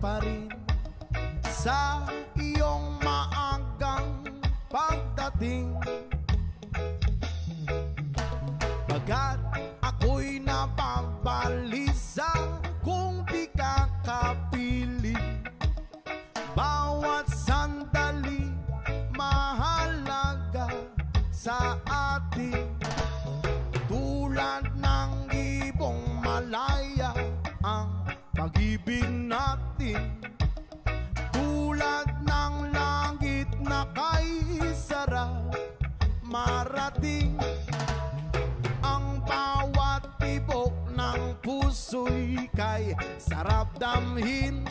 pa rin sa iyong maagang pagdating. Bagat ako'y napabalisa kung di ka kapiling. Bawat sandali mahalaga sa atin. Tulad ng ibong malaya ang pag-ibig natin. Tulad ng langit na kay sarap marating. Ang bawat tibok ng puso'y kay sarap damhin.